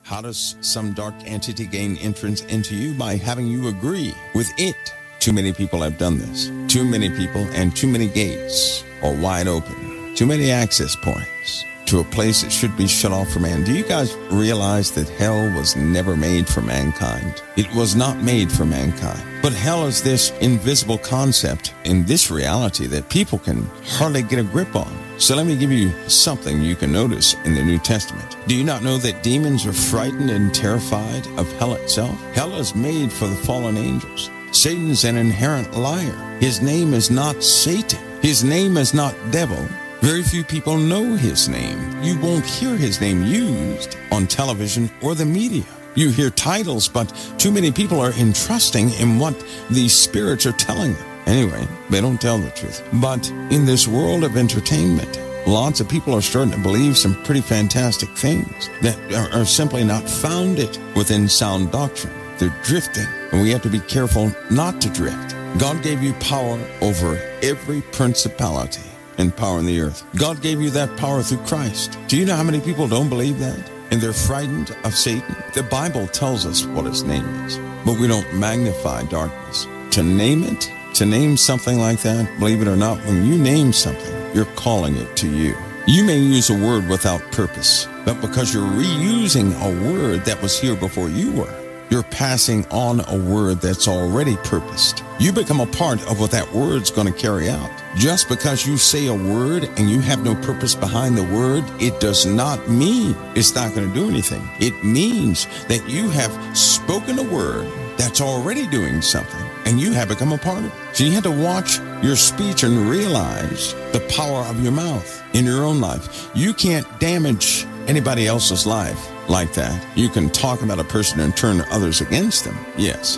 How does some dark entity gain entrance into you? By having you agree with it. Too many people have done this. Too many people and too many gates are wide open. Too many access points to a place that should be shut off for man. Do you guys realize that hell was never made for mankind? It was not made for mankind. But hell is this invisible concept in this reality that people can hardly get a grip on. So let me give you something you can notice in the New Testament. Do you not know that demons are frightened and terrified of hell itself? Hell is made for the fallen angels. Satan's an inherent liar. His name is not Satan. His name is not devil. Very few people know his name. You won't hear his name used on television or the media. You hear titles, but too many people are entrusting in what these spirits are telling them. Anyway, they don't tell the truth. But in this world of entertainment, lots of people are starting to believe some pretty fantastic things that are simply not founded within sound doctrine. They're drifting, and we have to be careful not to drift. God gave you power over every principality and power in the earth. God gave you that power through Christ. Do you know how many people don't believe that? And they're frightened of Satan. The Bible tells us what his name is, but we don't magnify darkness. To name it, to name something like that, believe it or not, when you name something, you're calling it to you. You may use a word without purpose, but because you're reusing a word that was here before you were, you're passing on a word that's already purposed. You become a part of what that word's going to carry out. Just because you say a word and you have no purpose behind the word, it does not mean it's not going to do anything. It means that you have spoken a word that's already doing something, and you have become a part of it. So you have to watch your speech and realize the power of your mouth in your own life. You can't damage anybody else's life like that. You can talk about a person and turn others against them, yes.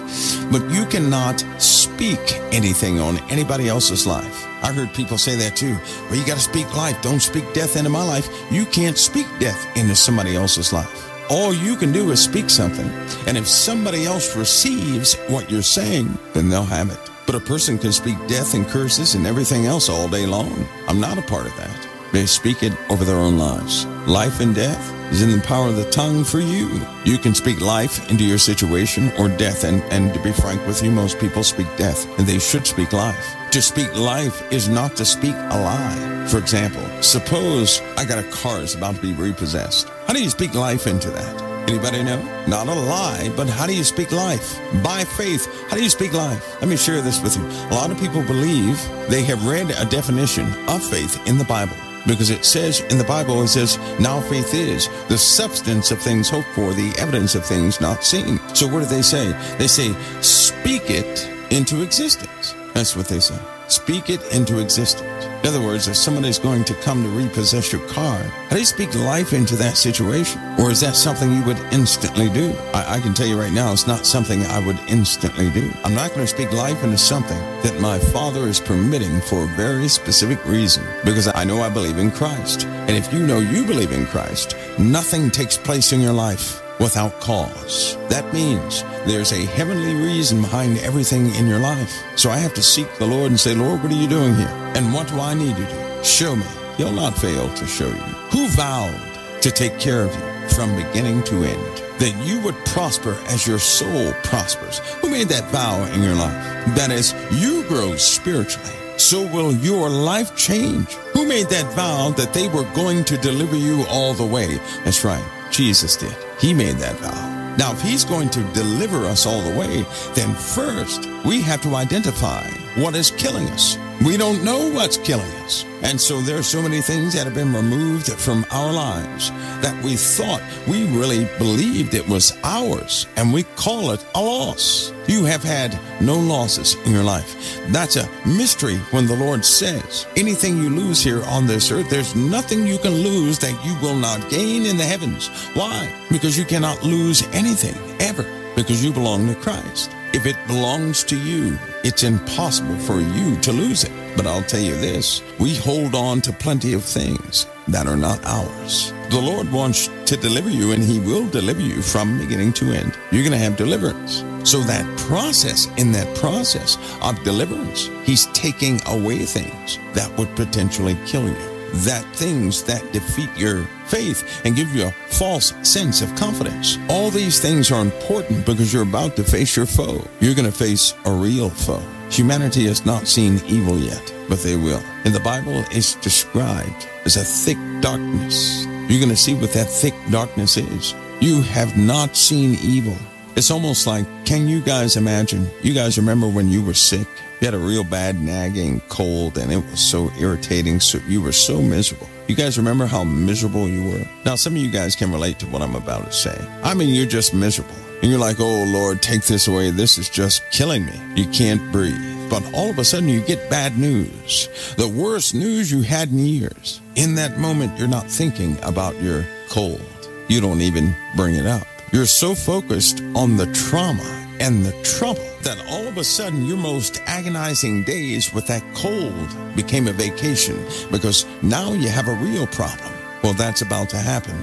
But you cannot speak anything on anybody else's life. I heard people say that too. Well, you got to speak life. Don't speak death into my life. You can't speak death into somebody else's life. All you can do is speak something. And if somebody else receives what you're saying, then they'll have it. But a person can speak death and curses and everything else all day long. I'm not a part of that. They speak it over their own lives. Life and death is in the power of the tongue for you. You can speak life into your situation or death. And to be frank with you, most people speak death, and they should speak life. To speak life is not to speak a lie. For example, suppose I got a car that's about to be repossessed. How do you speak life into that? Anybody know? Not a lie, but how do you speak life? By faith, how do you speak life? Let me share this with you. A lot of people believe they have read a definition of faith in the Bible. Because it says in the Bible, it says, now faith is the substance of things hoped for, the evidence of things not seen. So what do they say? They say, speak it into existence. That's what they say. Speak it into existence. In other words, if somebody's going to come to repossess your car, how do you speak life into that situation? Or is that something you would instantly do? I can tell you right now, it's not something I would instantly do. I'm not going to speak life into something that my Father is permitting for a very specific reason, because I know I believe in Christ. And if you know you believe in Christ, nothing takes place in your life without cause. That means there's a heavenly reason behind everything in your life. So I have to seek the Lord and say, Lord, what are you doing here? And what do I need to do? Show me. He'll not fail to show you. Who vowed to take care of you from beginning to end, that you would prosper as your soul prospers? Who made that vow in your life? That as you grow spiritually, so will your life change. Who made that vow that they were going to deliver you all the way? That's right. Jesus did. He made that vow. Now, if he's going to deliver us all the way, then first we have to identify what is killing us. We don't know what's killing us. And so there are so many things that have been removed from our lives that we thought we really believed it was ours, and we call it a loss. You have had no losses in your life. That's a mystery when the Lord says, anything you lose here on this earth, there's nothing you can lose that you will not gain in the heavens. Why? Because you cannot lose anything, ever, because you belong to Christ. If it belongs to you, it's impossible for you to lose it. But I'll tell you this, we hold on to plenty of things that are not ours. The Lord wants to deliver you, and he will deliver you from beginning to end. You're going to have deliverance. So that process, in that process of deliverance, he's taking away things that would potentially kill you. that things that defeat your faith and give you a false sense of confidence. All these things are important because you're about to face your foe. You're going to face a real foe. Humanity has not seen evil yet, but they will. In the Bible, it's described as a thick darkness. You're going to see what that thick darkness is. You have not seen evil. It's almost like, can you guys imagine? You guys remember when you were sick? You had a real bad nagging cold, and it was so irritating. So you were so miserable. You guys remember how miserable you were? Now, some of you guys can relate to what I'm about to say. I mean, you're just miserable. And you're like, oh, Lord, take this away. This is just killing me. You can't breathe. But all of a sudden, you get bad news. The worst news you had in years. In that moment, you're not thinking about your cold. You don't even bring it up. You're so focused on the trauma and the trouble that all of a sudden your most agonizing days with that cold became a vacation because now you have a real problem. Well, that's about to happen.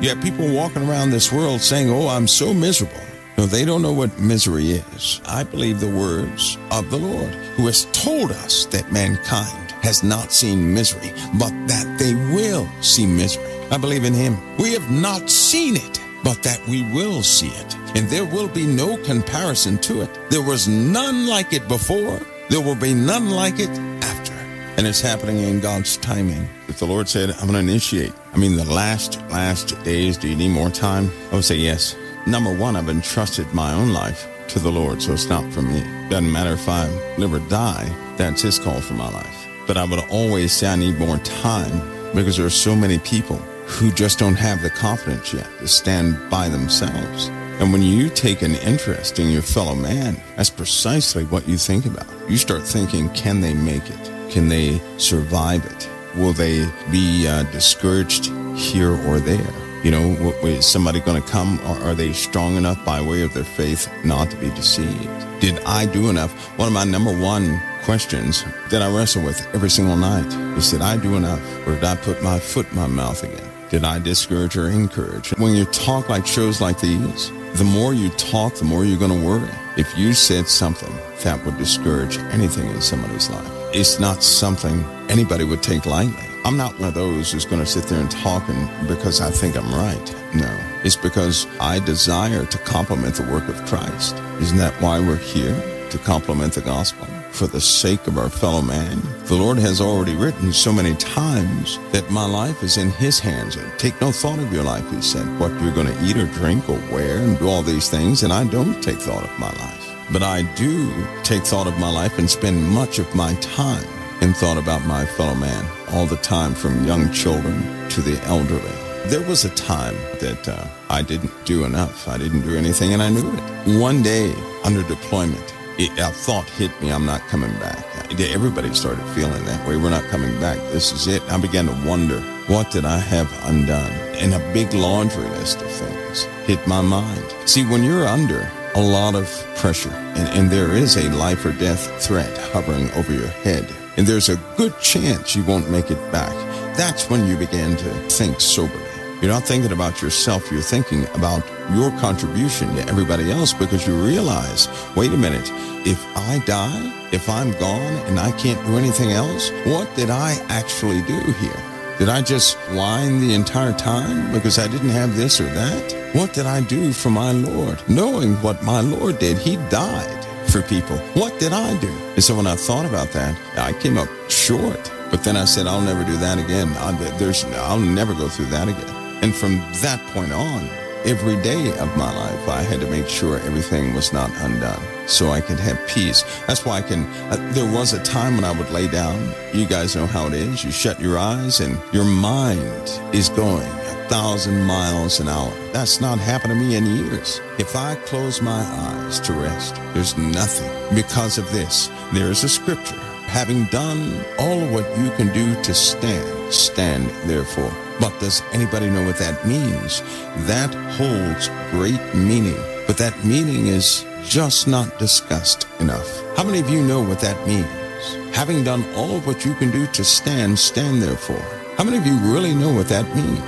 You have people walking around this world saying, oh, I'm so miserable. No, they don't know what misery is. I believe the words of the Lord, who has told us that mankind has not seen misery, but that they will see misery. I believe in him. We have not seen it, but that we will see it. And there will be no comparison to it. There was none like it before. There will be none like it after. And it's happening in God's timing. If the Lord said, I'm going to initiate, the last days, do you need more time? I would say yes. Number one, I've entrusted my own life to the Lord, so it's not for me. Doesn't matter if I live or die, that's his call for my life. But I would always say I need more time because there are so many people who just don't have the confidence yet to stand by themselves. And when you take an interest in your fellow man, that's precisely what you think about. You start thinking, can they make it? Can they survive it? Will they be discouraged here or there? Is somebody going to come, or are they strong enough by way of their faith not to be deceived? Did I do enough? One of my number one questions that I wrestle with every single night is, did I do enough? Or did I put my foot in my mouth again? Did I discourage or encourage? When you talk like shows like these, the more you talk, the more you're going to worry. If you said something that would discourage anything in somebody's life, it's not something anybody would take lightly. I'm not one of those who's going to sit there and talk because I think I'm right. No, it's because I desire to complement the work of Christ. Isn't that why we're here? To complement the gospel for the sake of our fellow man. The Lord has already written so many times that my life is in his hands. Take no thought of your life, he said, what you're going to eat or drink or wear and do all these things. And I don't take thought of my life. But I do take thought of my life and spend much of my time in thought about my fellow man all the time, from young children to the elderly. There was a time that I didn't do enough. I didn't do anything, and I knew it. One day, under deployment, a thought hit me, I'm not coming back. Everybody started feeling that way. We're not coming back. This is it. I began to wonder, what did I have undone? And a big laundry list of things hit my mind. See, when you're under a lot of pressure, and there is a life or death threat hovering over your head, and there's a good chance you won't make it back, that's when you begin to think soberly. You're not thinking about yourself, you're thinking about your contribution to everybody else, because you realize, wait a minute, if I die, if I'm gone and I can't do anything else, what did I actually do here? Did I just whine the entire time because I didn't have this or that? What did I do for my Lord? Knowing what my Lord did, he died for people. What did I do? And so when I thought about that, I came up short. But then I said, I'll never do that again. I'll never go through that again. And from that point on, every day of my life, I had to make sure everything was not undone so I could have peace. That's why there was a time when I would lay down. You guys know how it is. You shut your eyes and your mind is going 1,000 miles an hour. That's not happened to me in years. If I close my eyes to rest, there's nothing. Because of this, there is a scripture. Having done all of what you can do to stand therefore. But does anybody know what that means? That holds great meaning. But that meaning is just not discussed enough. How many of you know what that means? Having done all of what you can do to stand therefore. How many of you really know what that means?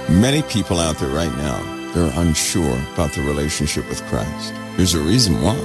Many people out there right now, they're unsure about the relationship with Christ. There's a reason why.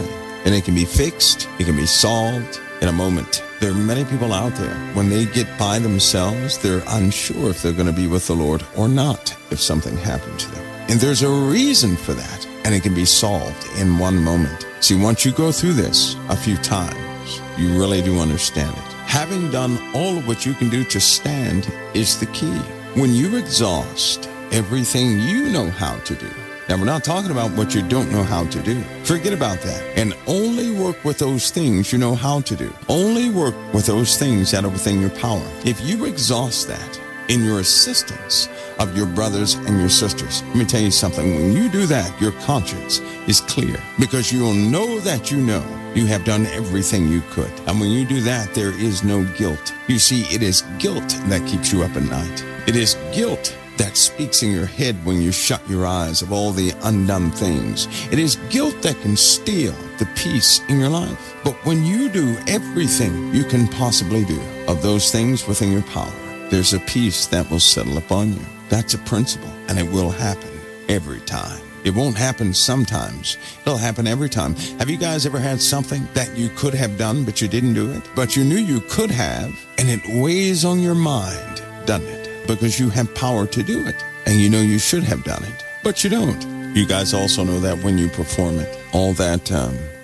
and it can be fixed. It can be solved in a moment. There are many people out there, when they get by themselves, they're unsure if they're going to be with the Lord or not if something happened to them. And there's a reason for that, and it can be solved in one moment. See, once you go through this a few times, you really do understand it. Having done all of what you can do to stand is the key. When you exhaust everything you know how to do, now, we're not talking about what you don't know how to do. Forget about that. And only work with those things you know how to do. Only work with those things that are within your power. If you exhaust that in your assistance of your brothers and your sisters, let me tell you something. When you do that, your conscience is clear because you'll know that you know you have done everything you could. And when you do that, there is no guilt. You see, it is guilt that keeps you up at night. It is guilt that speaks in your head when you shut your eyes of all the undone things. It is guilt that can steal the peace in your life. But when you do everything you can possibly do of those things within your power, there's a peace that will settle upon you. That's a principle, and it will happen every time. It won't happen sometimes. It'll happen every time. Have you guys ever had something that you could have done, but you didn't do it? But you knew you could have, and it weighs on your mind, doesn't it? Because you have power to do it, and you know you should have done it, but you don't. You guys also know that when you perform it, all that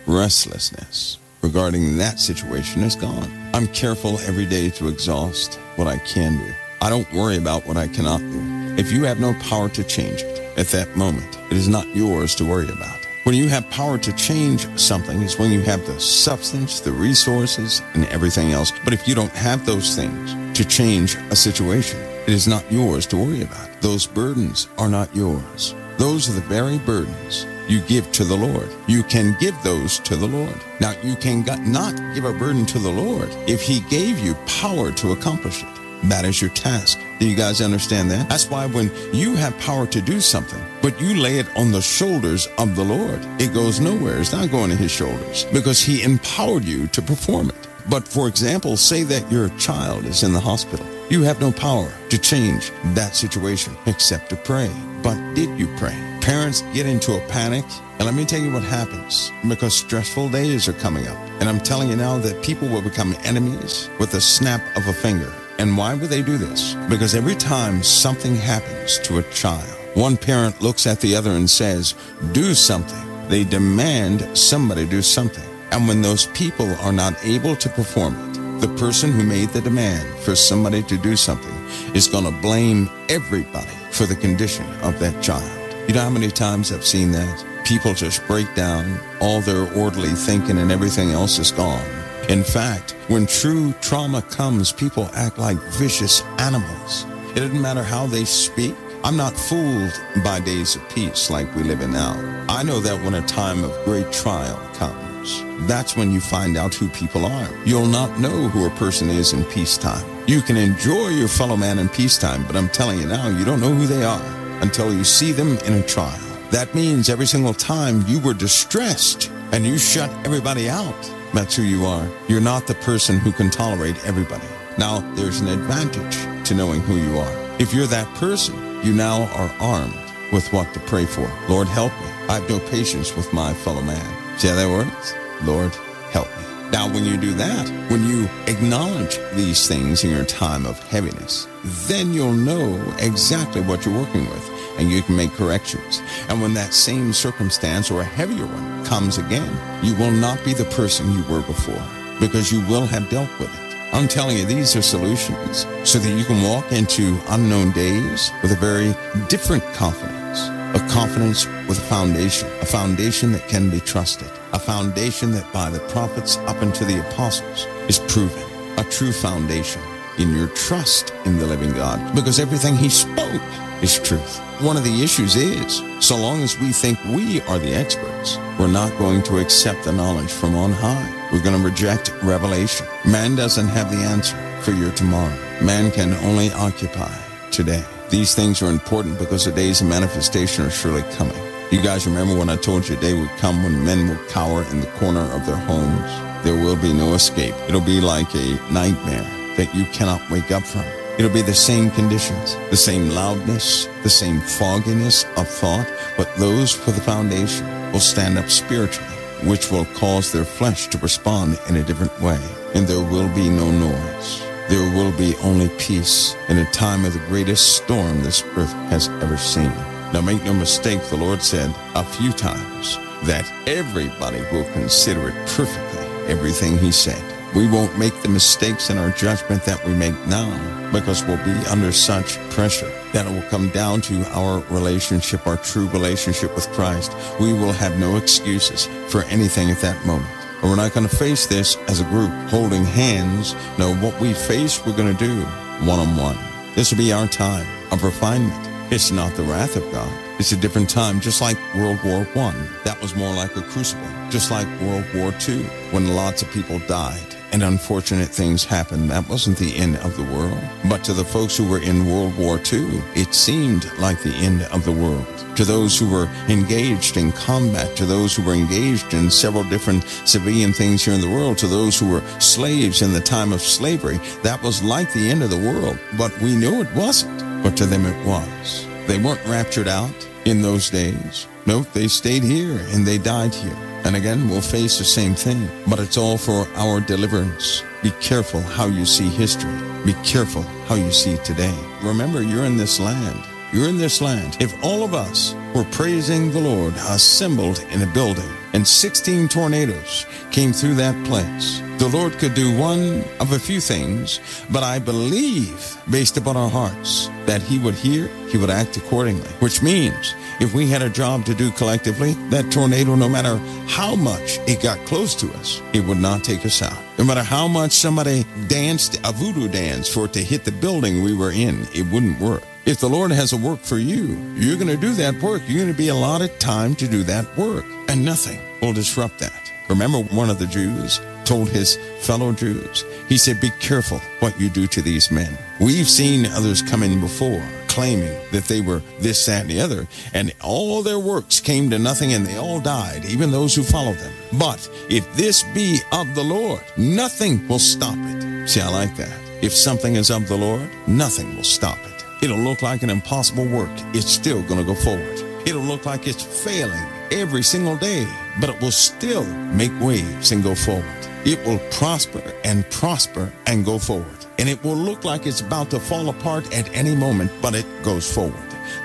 restlessness regarding that situation is gone. I'm careful every day to exhaust what I can do. I don't worry about what I cannot do. If you have no power to change it at that moment, it is not yours to worry about. When you have power to change something is when you have the substance, the resources, and everything else. But if you don't have those things to change a situation, it is not yours to worry about. Those burdens are not yours. Those are the very burdens you give to the Lord. You can give those to the Lord. Now, you can not give a burden to the Lord if He gave you power to accomplish it. That is your task. Do you guys understand that? That's why when you have power to do something, but you lay it on the shoulders of the Lord, it goes nowhere. It's not going to His shoulders because He empowered you to perform it. But for example, say that your child is in the hospital. You have no power to change that situation except to pray. But did you pray? Parents get into a panic, and let me tell you what happens, because stressful days are coming up. And I'm telling you now that people will become enemies with a snap of a finger. And why would they do this? Because every time something happens to a child, one parent looks at the other and says, do something. They demand somebody do something. And when those people are not able to perform it, the person who made the demand for somebody to do something is going to blame everybody for the condition of that child. You know how many times I've seen that? People just break down, all their orderly thinking and everything else is gone. In fact, when true trauma comes, people act like vicious animals. It doesn't matter how they speak. I'm not fooled by days of peace like we live in now. I know that when a time of great trial comes, that's when you find out who people are. You'll not know who a person is in peacetime. You can enjoy your fellow man in peacetime, but I'm telling you now, you don't know who they are until you see them in a trial. That means every single time you were distressed and you shut everybody out, that's who you are. You're not the person who can tolerate everybody. Now, there's an advantage to knowing who you are. If you're that person, you now are armed with what to pray for. Lord, help me. I have no patience with my fellow man. See how that works? Lord, help me. Now, when you do that, when you acknowledge these things in your time of heaviness, then you'll know exactly what you're working with, and you can make corrections. And when that same circumstance or a heavier one comes again, you will not be the person you were before, because you will have dealt with it. I'm telling you, these are solutions so that you can walk into unknown days with a very different confidence, a confidence with a foundation that can be trusted, a foundation that by the prophets up unto the apostles is proven, a true foundation in your trust in the living God, because everything He spoke is truth. One of the issues is, so long as we think we are the experts, we're not going to accept the knowledge from on high. We're going to reject revelation. Man doesn't have the answer for your tomorrow. Man can only occupy today. These things are important because the days of manifestation are surely coming. You guys remember when I told you a day would come when men will cower in the corner of their homes? There will be no escape. It'll be like a nightmare that you cannot wake up from. It'll be the same conditions, the same loudness, the same fogginess of thought, but those for the foundation will stand up spiritually which will cause their flesh to respond in a different way. And there will be no noise. There will be only peace in a time of the greatest storm this earth has ever seen. Now make no mistake, the Lord said a few times that everybody will consider it perfectly, everything he said. We won't make the mistakes in our judgment that we make now, because we'll be under such pressure that it will come down to our relationship, our true relationship with Christ. We will have no excuses for anything at that moment. And we're not going to face this as a group holding hands. No, what we face, we're going to do one-on-one. This will be our time of refinement. It's not the wrath of God. It's a different time, just like World War I. That was more like a crucible. Just like World War II, when lots of people died and unfortunate things happened. That wasn't the end of the world. But to the folks who were in World War II, it seemed like the end of the world. To those who were engaged in combat, to those who were engaged in several different civilian things here in the world, to those who were slaves in the time of slavery, that was like the end of the world. But we knew it wasn't. But to them it was. They weren't raptured out in those days. Nope, they stayed here and they died here. And again, we'll face the same thing. But it's all for our deliverance. Be careful how you see history. Be careful how you see today. Remember, you're in this land. You're in this land. If all of us were praising the Lord, assembled in a building, and 16 tornadoes came through that place, the Lord could do one of a few things, but I believe, based upon our hearts, that he would hear, he would act accordingly. Which means, if we had a job to do collectively, that tornado, no matter how much it got close to us, it would not take us out. No matter how much somebody danced a voodoo dance for it to hit the building we were in, it wouldn't work. If the Lord has a work for you, you're going to do that work. You're going to be allotted time to do that work, and nothing will disrupt that. Remember, one of the Jews told his fellow Jews, he said, be careful what you do to these men. We've seen others come in before claiming that they were this, that, and the other, and all their works came to nothing and they all died, even those who followed them. But if this be of the Lord, nothing will stop it. See, I like that. If something is of the Lord, nothing will stop it. It'll look like an impossible work. It's still going to go forward. It'll look like it's failing every single day, but it will still make waves and go forward. It will prosper and go forward. And it will look like it's about to fall apart at any moment, but it goes forward.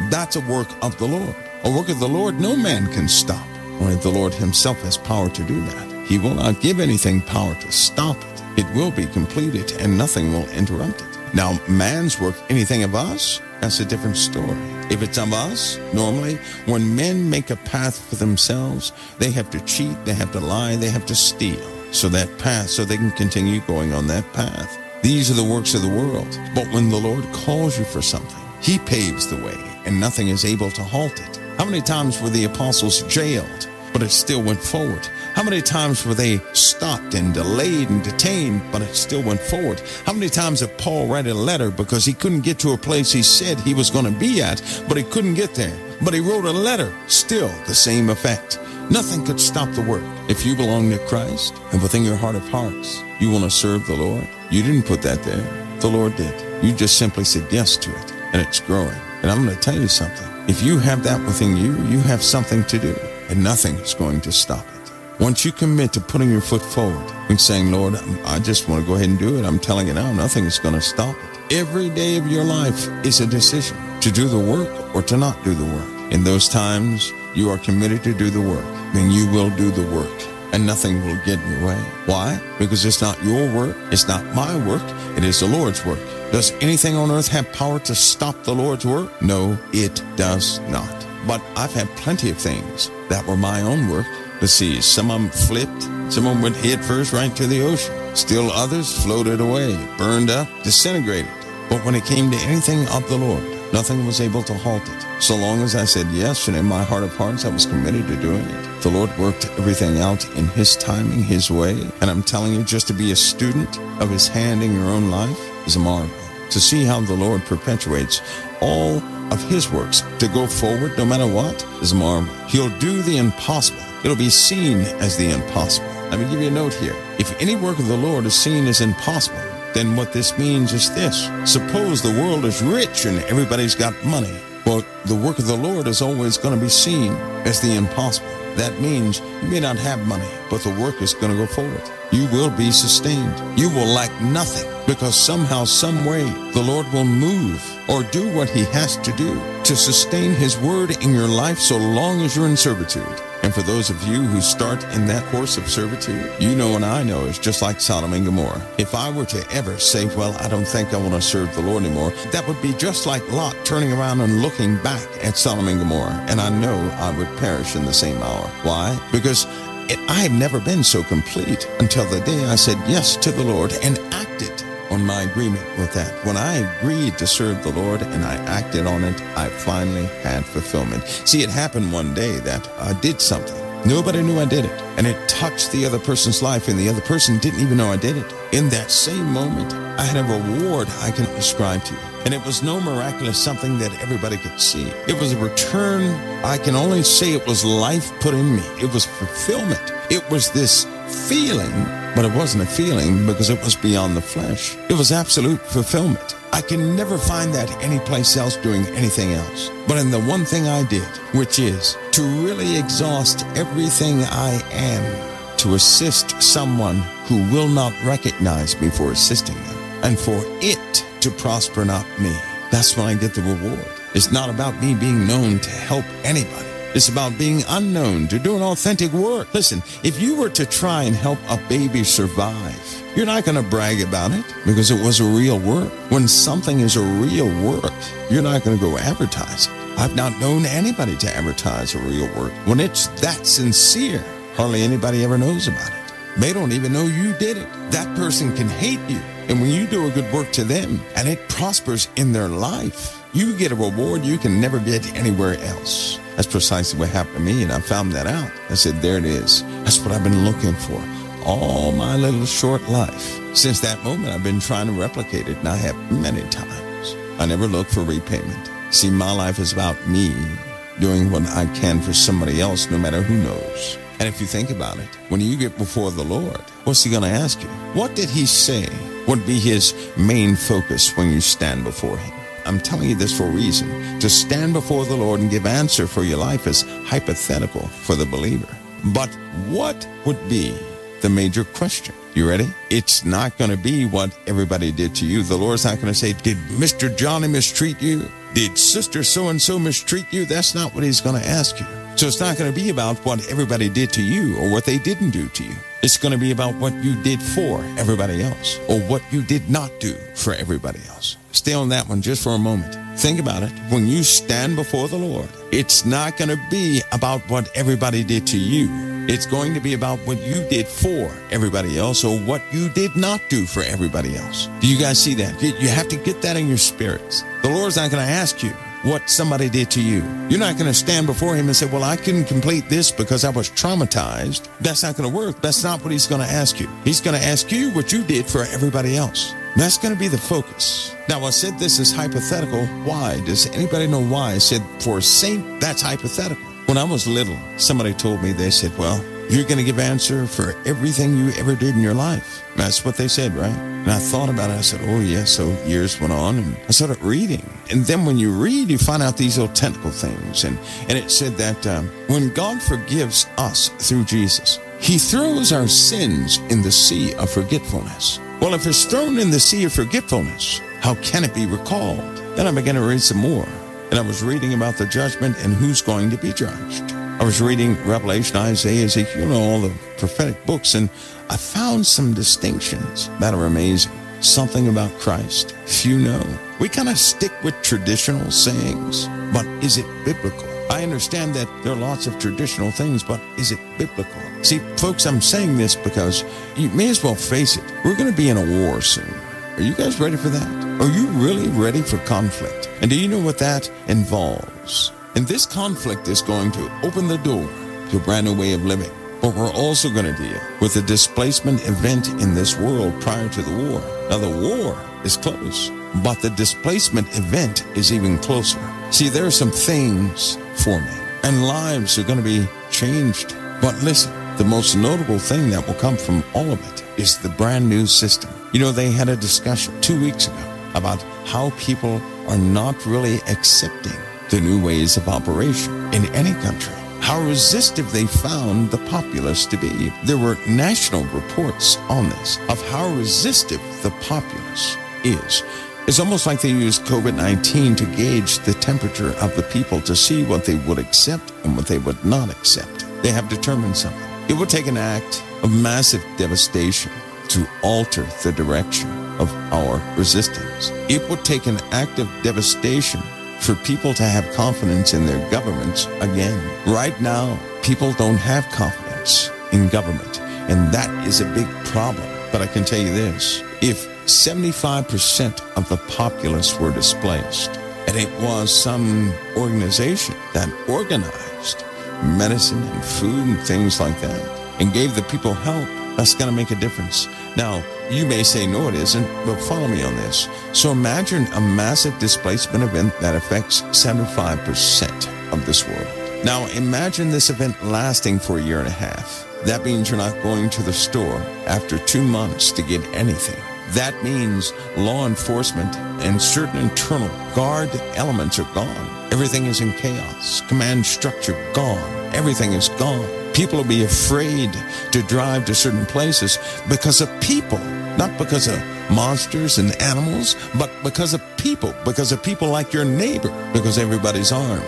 That's a work of the Lord. A work of the Lord no man can stop. Only the Lord himself has power to do that. He will not give anything power to stop it. It will be completed and nothing will interrupt it. Now, man's work, anything of us, that's a different story. If it's of us, normally, when men make a path for themselves, they have to cheat, they have to lie, they have to steal. So that path, so they can continue going on that path. These are the works of the world. But when the Lord calls you for something, he paves the way, and nothing is able to halt it. How many times were the apostles jailed, but it still went forward? How many times were they stopped and delayed and detained, but it still went forward? How many times did Paul write a letter because he couldn't get to a place he said he was going to be at, but he couldn't get there? But he wrote a letter, still the same effect. Nothing could stop the work. If you belong to Christ and within your heart of hearts, you want to serve the Lord, you didn't put that there. The Lord did. You just simply said yes to it, and it's growing. And I'm going to tell you something. If you have that within you, you have something to do, and nothing is going to stop it. Once you commit to putting your foot forward and saying, Lord, I just want to go ahead and do it, I'm telling you now, nothing is going to stop it. Every day of your life is a decision to do the work or to not do the work. In those times, you are committed to do the work, then you will do the work, and nothing will get in your way. Why? Because it's not your work, it's not my work, it is the Lord's work. Does anything on earth have power to stop the Lord's work? No, it does not. But I've had plenty of things that were my own work. Let's see, some of them flipped, some of them went head first right to the ocean. Still others floated away, burned up, disintegrated. But when it came to anything of the Lord, nothing was able to halt it. So long as I said yes, and in my heart of hearts, I was committed to doing it. The Lord worked everything out in his timing, his way. And I'm telling you, just to be a student of his hand in your own life is a marvel. To see how the Lord perpetuates all of his works to go forward no matter what is a marvel. He'll do the impossible. It'll be seen as the impossible. Let me give you a note here. If any work of the Lord is seen as impossible, then what this means is this. Suppose the world is rich and everybody's got money, Well, the work of the Lord is always going to be seen as the impossible. That means you may not have money, but the work is going to go forward. You will be sustained. You will lack nothing because somehow, some way, the Lord will move or do what he has to do to sustain his word in your life so long as you're in servitude. And for those of you who start in that course of servitude, you know and I know it's just like Sodom and Gomorrah. If I were to ever say, well, I don't think I want to serve the Lord anymore, that would be just like Lot turning around and looking back at Sodom and Gomorrah. And I know I would perish in the same hour. Why? Because I have never been so complete until the day I said yes to the Lord and acted on my agreement with that. When I agreed to serve the Lord and I acted on it, I finally had fulfillment. See, it happened one day that I did something. Nobody knew I did it. And it touched the other person's life, and the other person didn't even know I did it. In that same moment, I had a reward I can describe to you. And it was no miraculous something that everybody could see. It was a return. I can only say it was life put in me. It was fulfillment. It was this feeling, but it wasn't a feeling because it was beyond the flesh. It was absolute fulfillment. I can never find that anyplace else doing anything else. But in the one thing I did, which is to really exhaust everything I am to assist someone who will not recognize me for assisting them, and for it to prosper, not me. That's when I get the reward. It's not about me being known to help anybody. It's about being unknown, to do an authentic work. Listen, if you were to try and help a baby survive, you're not going to brag about it because it was a real work. When something is a real work, you're not going to go advertise it. I've not known anybody to advertise a real work. When it's that sincere, hardly anybody ever knows about it. They don't even know you did it. That person can hate you. And when you do a good work to them and it prospers in their life, you get a reward you can never get anywhere else. That's precisely what happened to me, and I found that out. I said, there it is. That's what I've been looking for all my little short life. Since that moment, I've been trying to replicate it, and I have many times. I never look for repayment. See, my life is about me doing what I can for somebody else, no matter who knows. And if you think about it, when you get before the Lord, what's he going to ask you? What did he say would be his main focus when you stand before him? I'm telling you this for a reason. To stand before the Lord and give answer for your life is hypothetical for the believer. But what would be the major question? You ready? It's not going to be what everybody did to you. The Lord's not going to say, did Mr. Johnny mistreat you? Did Sister so-and-so mistreat you? That's not what he's going to ask you. So it's not going to be about what everybody did to you or what they didn't do to you. It's going to be about what you did for everybody else or what you did not do for everybody else. Stay on that one just for a moment. Think about it. When you stand before the Lord, it's not going to be about what everybody did to you. It's going to be about what you did for everybody else or what you did not do for everybody else. Do you guys see that? You have to get that in your spirits. The Lord's not going to ask you what somebody did to you. You're not going to stand before him and say, well, I couldn't complete this because I was traumatized. That's not going to work. That's not what he's going to ask you. He's going to ask you what you did for everybody else. That's going to be the focus. Now, I said this is hypothetical. Why? Does anybody know why? I said, for a saint, that's hypothetical. When I was little, somebody told me, they said, well, you're going to give answer for everything you ever did in your life. That's what they said, right? And I thought about it. I said, oh, yeah. So years went on, and I started reading. And then when you read, you find out these little technical things. And it said that when God forgives us through Jesus, he throws our sins in the sea of forgetfulness. Well, if it's thrown in the sea of forgetfulness, how can it be recalled? Then I began to read some more. And I was reading about the judgment and who's going to be judged. I was reading Revelation, Isaiah, Ezekiel, all the prophetic books, and I found some distinctions that are amazing. Something about Christ. Few know. We kind of stick with traditional sayings, but is it biblical? I understand that there are lots of traditional things, but is it biblical? See, folks, I'm saying this because you may as well face it. We're going to be in a war soon. Are you guys ready for that? Are you really ready for conflict? And do you know what that involves? And this conflict is going to open the door to a brand new way of living. But we're also going to deal with the displacement event in this world prior to the war. Now, the war is close, but the displacement event is even closer. See, there are some things forming, and lives are going to be changed. But listen, the most notable thing that will come from all of it is the brand new system. You know, they had a discussion 2 weeks ago about how people are not really accepting the new ways of operation in any country. How resistive they found the populace to be. There were national reports on this, of how resistive the populace is. It's almost like they used COVID-19 to gauge the temperature of the people to see what they would accept and what they would not accept. They have determined something. It would take an act of massive devastation to alter the direction of our resistance. It would take an act of devastation for people to have confidence in their governments again. Right now, people don't have confidence in government, and that is a big problem. But I can tell you this, if 75% of the populace were displaced, and it was some organization that organized medicine and food and things like that, and gave the people help, that's going to make a difference. Now, you may say, no, it isn't, but follow me on this. So imagine a massive displacement event that affects 75% of this world. Now, imagine this event lasting for a year and a half. That means you're not going to the store after 2 months to get anything. That means law enforcement and certain internal guard elements are gone. Everything is in chaos. Command structure gone. Everything is gone. People will be afraid to drive to certain places because of people, not because of monsters and animals, but because of people like your neighbor, because everybody's armed.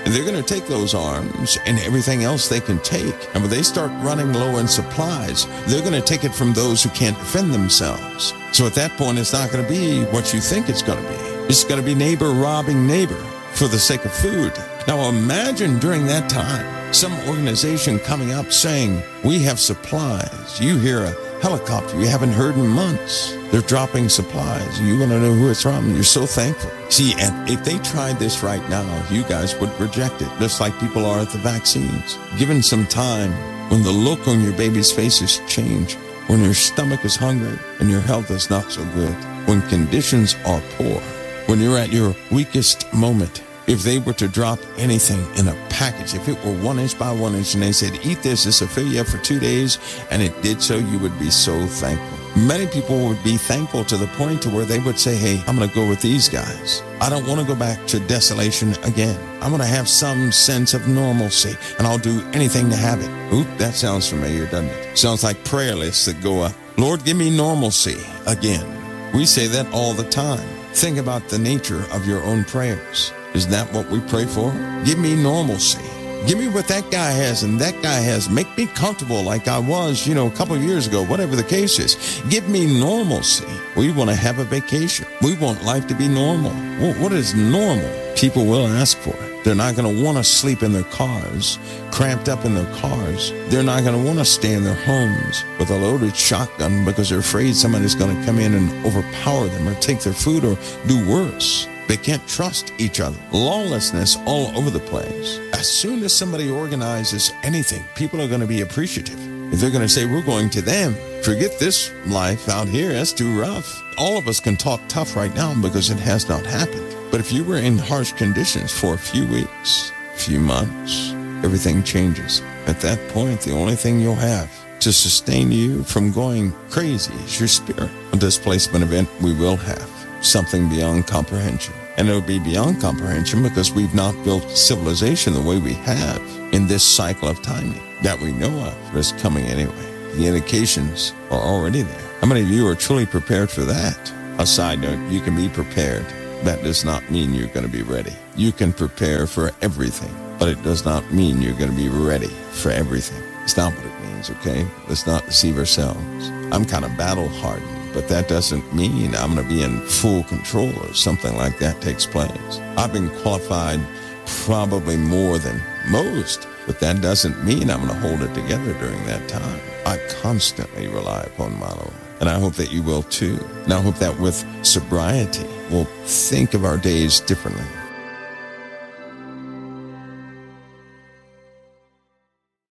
And they're going to take those arms and everything else they can take. And when they start running low in supplies, they're going to take it from those who can't defend themselves. So at that point, it's not going to be what you think it's going to be. It's going to be neighbor robbing neighbor for the sake of food. Now imagine during that time, some organization coming up saying, we have supplies. You hear a helicopter you haven't heard in months. They're dropping supplies. You want to know who it's from. You're so thankful. See, and if they tried this right now, you guys would reject it, just like people are at the vaccines. Given some time, when the look on your baby's faces change, when your stomach is hungry and your health is not so good, when conditions are poor, when you're at your weakest moment, if they were to drop anything in a package, if it were 1 inch by 1 inch and they said, eat this will fill you up for 2 days, and it did so, you would be so thankful. Many people would be thankful to the point to where they would say, hey, I'm going to go with these guys. I don't want to go back to desolation again. I'm going to have some sense of normalcy, and I'll do anything to have it. Oop, that sounds familiar, doesn't it? Sounds like prayer lists that go up. Lord, give me normalcy again. We say that all the time. Think about the nature of your own prayers. Is that what we pray for? Give me normalcy. Give me what that guy has and that guy has. Make me comfortable like I was, a couple of years ago, whatever the case is. Give me normalcy. We want to have a vacation. We want life to be normal. Well, what is normal? People will ask for it. They're not going to want to sleep in their cars, cramped up in their cars. They're not going to want to stay in their homes with a loaded shotgun because they're afraid somebody's going to come in and overpower them or take their food or do worse. They can't trust each other. Lawlessness all over the place. As soon as somebody organizes anything, people are going to be appreciative. If they're going to say, we're going to them, forget this life out here, that's too rough. All of us can talk tough right now because it has not happened. But if you were in harsh conditions for a few weeks, a few months, everything changes. At that point, the only thing you'll have to sustain you from going crazy is your spirit. A displacement event we will have. Something beyond comprehension. And it'll be beyond comprehension because we've not built civilization the way we have in this cycle of timing that we know of, but it's coming anyway. The indications are already there. How many of you are truly prepared for that? A side note, you can be prepared. That does not mean you're going to be ready. You can prepare for everything, but it does not mean you're going to be ready for everything. It's not what it means, okay? Let's not deceive ourselves. I'm kind of battle-hardened. But that doesn't mean I'm going to be in full control or something like that takes place. I've been qualified probably more than most, but that doesn't mean I'm going to hold it together during that time. I constantly rely upon my Lord, and I hope that you will too. And I hope that with sobriety, we'll think of our days differently.